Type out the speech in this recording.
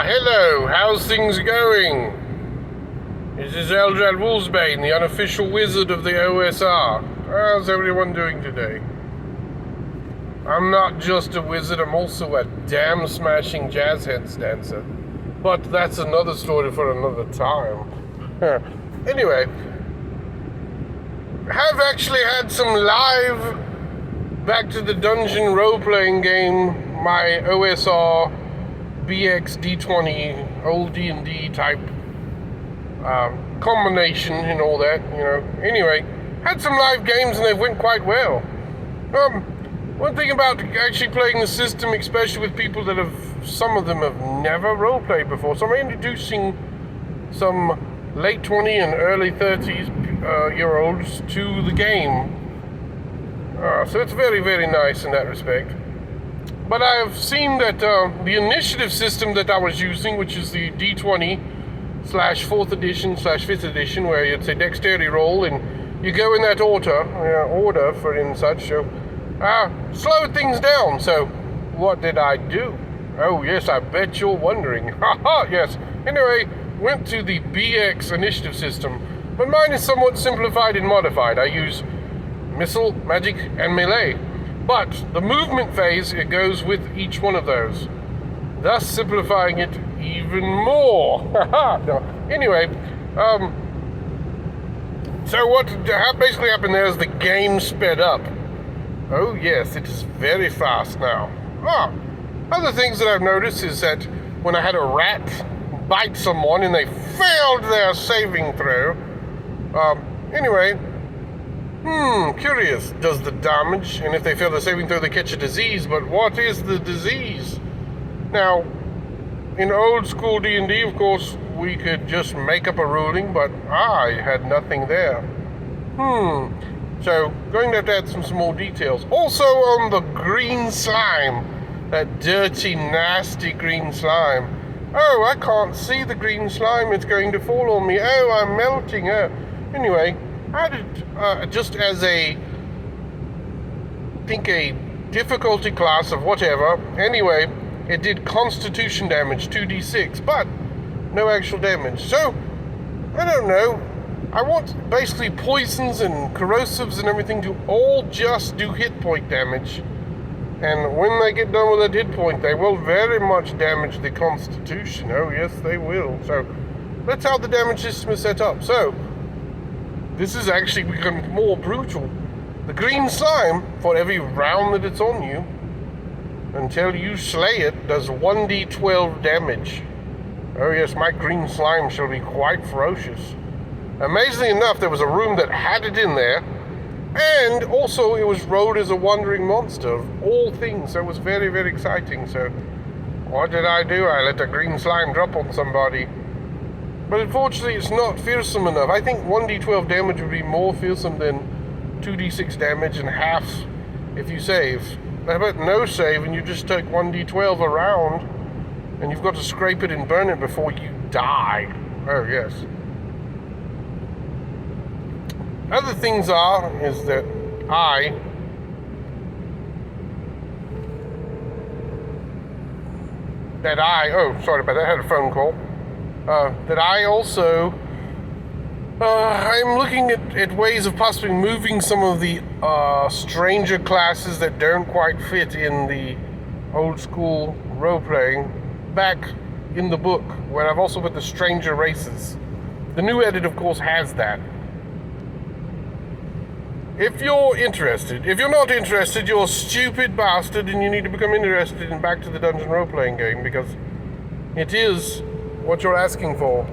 Hello, how's things going? This is Eldrad Wolfsbane, the unofficial wizard of the OSR. How's everyone doing today? I'm not just a wizard, I'm also a damn smashing jazz hands dancer. But that's another story for another time. Anyway, have actually had some live Back to the Dungeon role-playing game, my OSR BX D20 old D&D type combination and all that, you know. Anyway, had some live games and they went quite well. One thing about actually playing the system, especially with people that some of them have never role-played before, so I'm introducing some late 20 and early 30s year olds to the game. So it's very, very nice in that respect. But I've seen that the initiative system that I was using, which is the D20/4th edition /5th edition, where it's a dexterity roll and you go in that order for and such, so slowed things down. So what did I do? Oh yes, I bet you're wondering. Haha, yes. Anyway, went to the BX initiative system, but mine is somewhat simplified and modified. I use missile, magic, and melee. But the movement phase, it goes with each one of those, thus simplifying it even more. No. Anyway, so what basically happened there is the game sped up. Oh yes, it is very fast now. Other things that I've noticed is that when I had a rat bite someone and they failed their saving throw, anyway, curious, does the damage, and if they fail the saving throw they catch a disease, but what is the disease? Now, in old school D&D, of course, we could just make up a ruling, but I had nothing there. So, going to have to add some more details. Also on the green slime, that dirty, nasty green slime. Oh, I can't see the green slime, it's going to fall on me. Oh, I'm melting. Anyway, I did, just as a difficulty class of whatever. Anyway, it did constitution damage, 2d6, but no actual damage. So, I don't know. I want basically poisons and corrosives and everything to all just do hit point damage. And when they get done with that hit point, they will very much damage the constitution. Oh yes, they will. So, that's how the damage system is set up. So, this is actually becoming more brutal. The green slime, for every round that it's on you, until you slay it, does 1d12 damage. Oh yes, my green slime shall be quite ferocious. Amazingly enough, there was a room that had it in there, and also it was rolled as a wandering monster of all things, so it was very, very exciting. So, what did I do? I let the green slime drop on somebody. But unfortunately, it's not fearsome enough. I think 1d12 damage would be more fearsome than 2d6 damage and half if you save. How about no save and you just take 1d12 around and you've got to scrape it and burn it before you die. Oh, yes. Other things is that oh, sorry about that, I had a phone call. That I also, I'm looking at ways of possibly moving some of the stranger classes that don't quite fit in the old school role-playing back in the book, where I've also put the stranger races. The new edit, of course, has that. If you're interested, if you're not interested, you're a stupid bastard and you need to become interested in Back to the Dungeon role-playing game, because it is what you're asking for.